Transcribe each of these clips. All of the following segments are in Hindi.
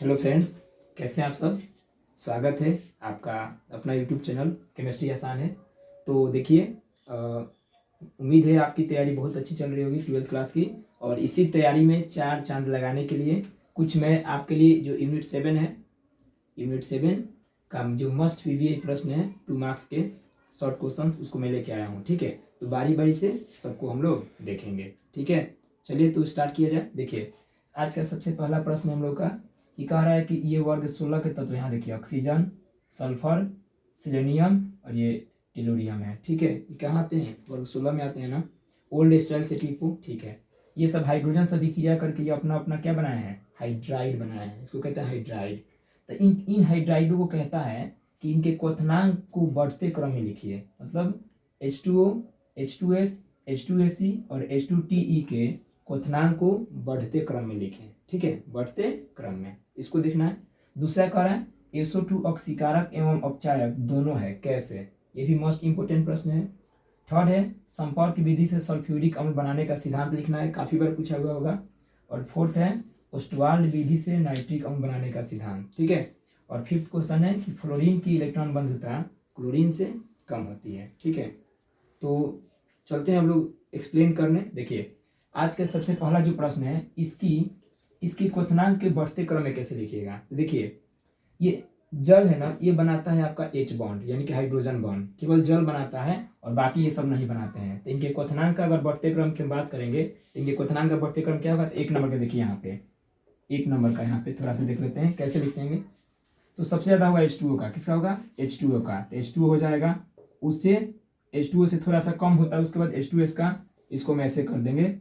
हेलो फ्रेंड्स, कैसे हैं आप सब। स्वागत है आपका अपना यूट्यूब चैनल केमिस्ट्री आसान है। तो देखिए, उम्मीद है आपकी तैयारी बहुत अच्छी चल रही होगी 12th क्लास की। और इसी तैयारी में चार चांद लगाने के लिए कुछ मैं आपके लिए जो यूनिट 7 है, यूनिट 7 का जो मस्ट वीवीआई प्रश्न है 2 मार्क्स के शॉर्ट क्वेश्चन, उसको मैं लेके आया हूँ। ठीक है, तो बारी बारी से सबको हम लोग देखेंगे। ठीक है, चलिए तो स्टार्ट किया जाए। देखिए, आज का सबसे पहला प्रश्न हम लोग का ये कह रहा है कि ये वर्ग 16 के तत्व, यहाँ देखिए ऑक्सीजन, सल्फर, सिलेनियम और ये टेलुरियम है। ठीक है, ये कहाँ आते हैं? वर्ग 16 में आते हैं ना। ओल्ड स्टाइल से टिपो। ठीक है, ये सब हाइड्रोजन से अभिक्रिया करके ये अपना अपना क्या बनाया है? हाइड्राइड बनाया है। इसको कहते हैं हाइड्राइड। तो इन हाइड्राइडों को कहता है कि इनके क्वथनांक को बढ़ते क्रम में लिखिए। मतलब H2O, H2S, H2SE और H2TE के क्वथनांक को बढ़ते क्रम में लिखें। ठीक है, बढ़ते क्रम में इसको देखना है। दूसरा कह रहा है SO2 ऑक्सीकारक एवं अपचायक दोनों है, कैसे? ये भी मोस्ट इंपोर्टेंट प्रश्न है। थर्ड है संपर्क विधि से सल्फ्यूरिक अम्ल बनाने का सिद्धांत लिखना है, काफी बार पूछा हुआ होगा। और फोर्थ है ओस्टवाल्ड विधि से नाइट्रिक अम्ल बनाने का सिद्धांत। ठीक है, और फिफ्थ क्वेश्चन है कि फ्लोरीन की इलेक्ट्रॉन बंधुता क्लोरीन से कम होती है। ठीक है, तो चलते हैं हम लोग एक्सप्लेन करने। देखिए, आज का सबसे पहला जो प्रश्न है इसकी क्वथनांक के बढ़ते क्रम में कैसे लिखिएगा। तो देखिए, ये जल है ना, ये बनाता है आपका H बॉन्ड, यानी कि हाइड्रोजन बॉन्ड केवल जल बनाता है और बाकी ये सब नहीं बनाते हैं। तो इनके क्वथनांक का अगर बढ़ते क्रम की बात करेंगे तो इनके क्वथनांक का बढ़ते क्रम क्या होगा? तो 1 नंबर का देखिए, यहाँ पे 1 नंबर का यहाँ पे थोड़ा सा देख लेते हैं कैसे लिखेंगे। तो सबसे ज़्यादा होगा H2O का। किसका होगा? H2O का। तो H2O हो जाएगा, उससे H2O से थोड़ा सा कम होता है, उसके बाद H2S का, इसको हम ऐसे कर देंगे।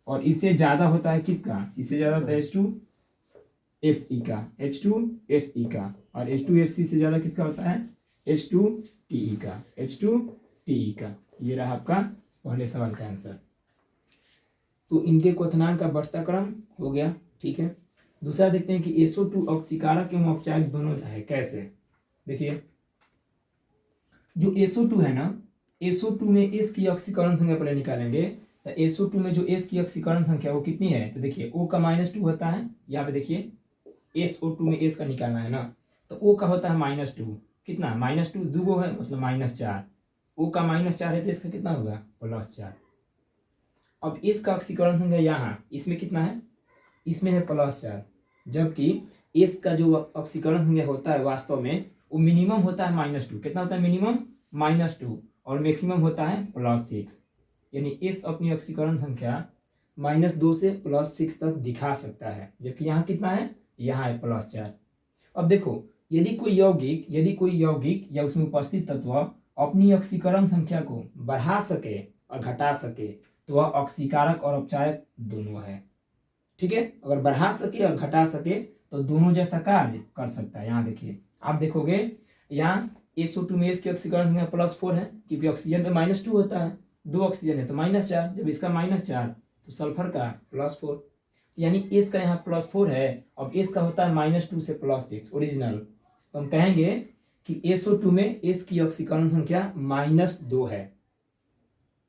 और इससे ज़्यादा होता है किसका? इससे ज़्यादा होता है H2SE का, H2SE का। और H2SC से ज़्यादा किसका होता है? H2TE का, H2TE का। ये रहा आपका पहले सवाल का आंसर। तो इनके क्वथनांक का बढ़ता क्रम हो गया। ठीक है, दूसरा देखते हैं कि SO2 ऑक्सीकारक एवं अपचायक दोनों है, कैसे? देखिए, जो SO2 है ना, SO2 में S की ऑक्सीकरण संख्या पहले निकालेंगे। तो SO2 में जो S की ऑक्सीकरण संख्या वो कितनी है? तो देखिए, O का -2 होता है। यहाँ पे देखिए, SO2 में S का निकालना है ना, तो O का होता है -2। कितना? -2, दूगो है मतलब -4। O का -4 है तो इसका कितना होगा? +4। अब S का ऑक्सीकरण संख्या यहाँ इसमें कितना है? इसमें है +4। जबकि S का जो ऑक्सीकरण संख्या होता है वास्तव में वो मिनिमम होता है -2। कितना होता है मिनिमम? -2। और मैक्सिमम होता है +6। यानी S अपनी ऑक्सीकरण संख्या -2 से +6 तक दिखा सकता है, जबकि यहाँ कितना है? यहाँ है +4। अब देखो, यदि कोई यौगिक या उसमें उपस्थित तत्व अपनी ऑक्सीकरण संख्या को बढ़ा सके और घटा सके तो वह ऑक्सीकारक और अपचायक दोनों है। ठीक है, अगर बढ़ा सके और घटा सके तो दोनों जैसा कार्य कर सकता है। यहाँ देखिए, आप देखोगे यहाँ SO2 में S की ऑक्सीकरण संख्या +4 है, क्योंकि ऑक्सीजन में -2 होता है, 2 ऑक्सीजन है तो -4। जब इसका -4 तो सल्फर का +4, यानी S का यहाँ +4 है। अब S का होता है -2 से +6 ओरिजिनल। तो हम कहेंगे कि SO2 में S की ऑक्सीकरण संख्या -2 है।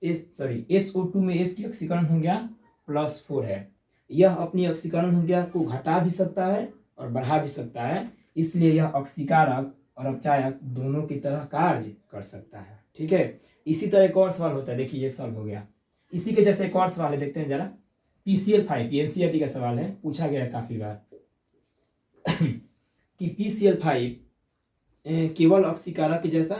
SO2 में S की ऑक्सीकरण संख्या +4 है। यह अपनी ऑक्सीकरण संख्या को घटा भी सकता है और बढ़ा भी सकता है, इसलिए यह ऑक्सीकारक और अपचायक दोनों की तरह कार्य कर सकता है। ठीक है, इसी तरह एक और सवाल होता है। देखिए, ये सॉल्व हो गया। इसी के जैसे एक और सवाल है, देखते हैं जरा। PCl5, ये NCERT का सवाल है, पूछा गया है काफी बार कि PCl5 केवल ऑक्सीकारक के जैसा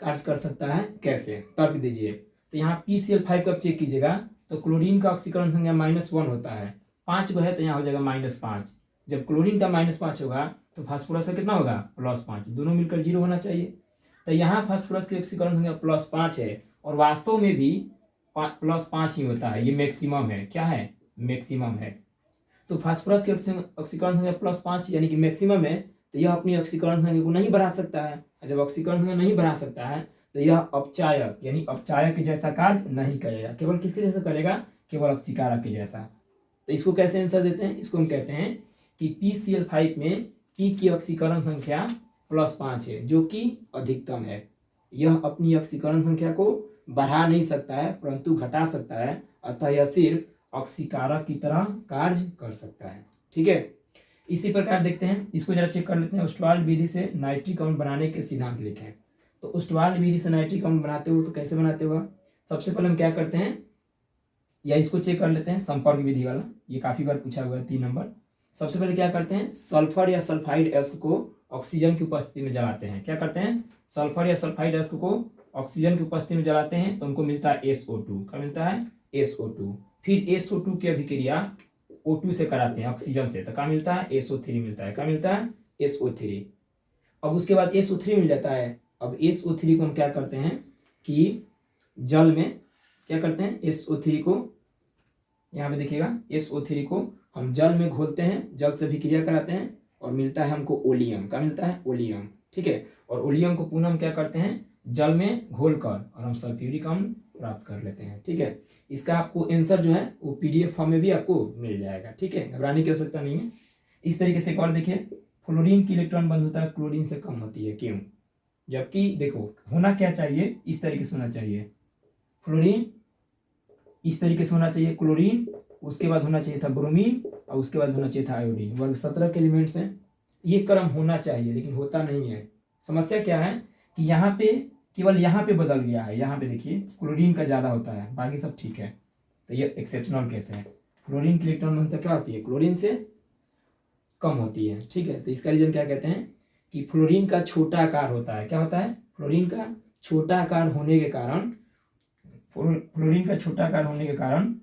कार्य कर सकता है, कैसे? तर्क दीजिए। तो यहाँ PCl5 को चेक कीजिएगा तो क्लोरीन का ऑक्सीकरण संख्या -1 होता है, 5 को है तो यहाँ हो जाएगा -5। जब क्लोरीन का -5 होगा तो फास्फोरस का कितना होगा? +5। दोनों मिलकर 0 होना चाहिए। तो यहाँ फास्फोरस की ऑक्सीकरण संख्या +5 है और वास्तव में भी +5 ही होता है। ये मैक्सिमम है। क्या है? मैक्सिमम है। तो फास्फोरस की ऑक्सीकरण संख्या +5 यानी कि मैक्सिमम है, तो यह अपनी ऑक्सीकरण संख्या को नहीं बढ़ा सकता है। जब ऑक्सीकरण संख्या नहीं बढ़ा सकता है तो यह अपचायक यानी अपचायक के जैसा कार्य नहीं करेगा। केवल किसके जैसा करेगा? केवल ऑक्सीकारक के जैसा। तो इसको कैसे आंसर देते हैं? इसको हम कहते हैं कि PCl5 में P की ऑक्सीकरण संख्या +5 है, जो कि अधिकतम है। यह अपनी ऑक्सीकरण संख्या को बढ़ा नहीं सकता है परंतु घटा सकता है, अतः यह सिर्फ ऑक्सीकारक की तरह कार्य कर सकता है। ठीक है, इसी प्रकार देखते हैं, इसको जरा चेक कर लेते हैं। ओस्टवाल्ड विधि से नाइट्रिक अम्ल बनाने के सिद्धांत लिखें। तो ओस्टवाल्ड विधि से नाइट्रिक अम्ल बनाते हो तो कैसे बनाते हो? सबसे पहले हम क्या करते हैं, या इसको चेक कर लेते हैं, संपर्क विधि वाला, ये काफी बार पूछा हुआ है 3 नंबर। सबसे पहले क्या करते हैं, सल्फर या सल्फाइड एस्क को ऑक्सीजन की उपस्थिति में जलाते हैं। क्या करते हैं, सल्फर या सल्फाइड एस्क को ऑक्सीजन की उपस्थिति में जलाते हैं तो उनको मिलता है SO2। क्या मिलता है? SO2। फिर SO2 की अभिक्रिया O2 से कराते हैं, ऑक्सीजन से, तो क्या मिलता है? SO3 मिलता है। क्या मिलता है? SO3। अब उसके बाद SO3 मिल जाता है। अब SO3 को हम क्या करते हैं कि जल में क्या करते हैं, SO3 को यहाँ पे देखिएगा, SO3 को हम जल में घोलते हैं, जल से अभिक्रिया कराते हैं और मिलता है हमको ओलियम। क्या मिलता है? ओलियम। ठीक है, और ओलियम को पुनः हम क्या करते हैं, जल में घोलकर और हम सल्फ्यूरिक अम्ल प्राप्त कर लेते हैं। ठीक है, इसका आपको आंसर जो है वो PDF फॉर्म में भी आपको मिल जाएगा। ठीक है, घबराने की आवश्यकता नहीं है। इस तरीके से एक और देखिए, फ्लोरीन की इलेक्ट्रॉन बंधुता क्लोरीन से कम होती है, क्यों? जबकि देखो होना क्या चाहिए, इस तरीके से होना चाहिए, फ्लोरीन इस तरीके से होना चाहिए, क्लोरीन, उसके बाद होना चाहिए था ब्रोमीन और उसके बाद होना चाहिए था आयोडीन। वर्ग 17 के एलिमेंट्स हैं, ये क्रम होना चाहिए लेकिन होता नहीं है। समस्या क्या है कि यहाँ पे केवल यहाँ पे बदल गया है। यहाँ पे देखिए क्लोरीन का ज़्यादा होता है, बाकी सब ठीक है, तो ये एक्सेप्शनल केस है। फ्लोरीन की इलेक्ट्रॉन घनत्व क्या होती है, क्लोरीन से कम होती है। ठीक है, तो इसका रीजन क्या कहते हैं कि फ्लोरीन का छोटा आकार होता है। क्या होता है? फ्लोरीन का छोटा आकार होने के कारण, फ्लोरीन का छोटा आकार होने के कारण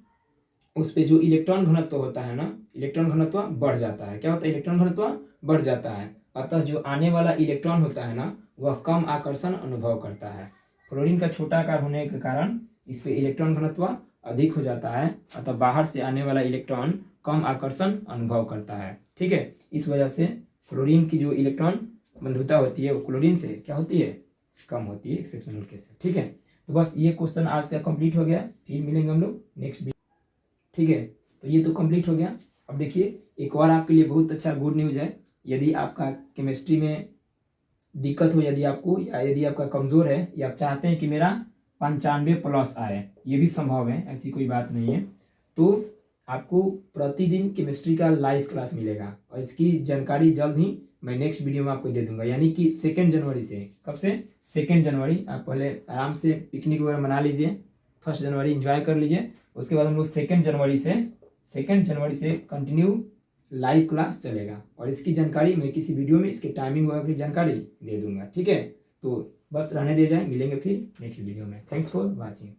उस पे जो इलेक्ट्रॉन घनत्व होता है ना, इलेक्ट्रॉन घनत्व बढ़ जाता है। क्या होता है? इलेक्ट्रॉन घनत्व बढ़ जाता है। अतः जो आने वाला इलेक्ट्रॉन होता है ना, वह कम आकर्षण अनुभव करता है। फ्लोरीन का छोटा आकार होने के कारण इस पे इलेक्ट्रॉन घनत्व अधिक हो जाता है, अतः बाहर से आने वाला इलेक्ट्रॉन कम आकर्षण अनुभव करता है। ठीक है, इस वजह से फ्लोरीन की जो इलेक्ट्रॉन बंधुता होती है वो क्लोरीन से क्या होती है, कम होती है, एक्सेप्शनल केस है। ठीक है, तो बस ये क्वेश्चन आज का कंप्लीट हो गया, फिर मिलेंगे हम लोग नेक्स्ट वीडियो। ठीक है, तो ये तो कंप्लीट हो गया। अब देखिए एक और आपके लिए बहुत अच्छा गुड न्यूज़ है। यदि आपका केमिस्ट्री में दिक्कत हो, यदि आपको, या यदि आपका कमज़ोर है, या आप चाहते हैं कि मेरा 95+ आए, ये भी संभव है, ऐसी कोई बात नहीं है, तो आपको प्रतिदिन केमिस्ट्री का लाइव क्लास मिलेगा और इसकी जानकारी जल्द ही मैं नेक्स्ट वीडियो में आपको दे दूंगा। यानी कि 2 जनवरी से, कब से? 2 जनवरी। आप पहले आराम से पिकनिक वगैरह मना लीजिए, 1 जनवरी एंजॉय कर लीजिए, उसके बाद हम लोग 2 जनवरी से कंटिन्यू लाइव क्लास चलेगा और इसकी जानकारी मैं किसी वीडियो में, इसकी टाइमिंग वगैरह की जानकारी दे दूंगा। ठीक है, तो बस रहने दिया जाए, मिलेंगे फिर नेक्स्ट वीडियो में। Thanks for watching.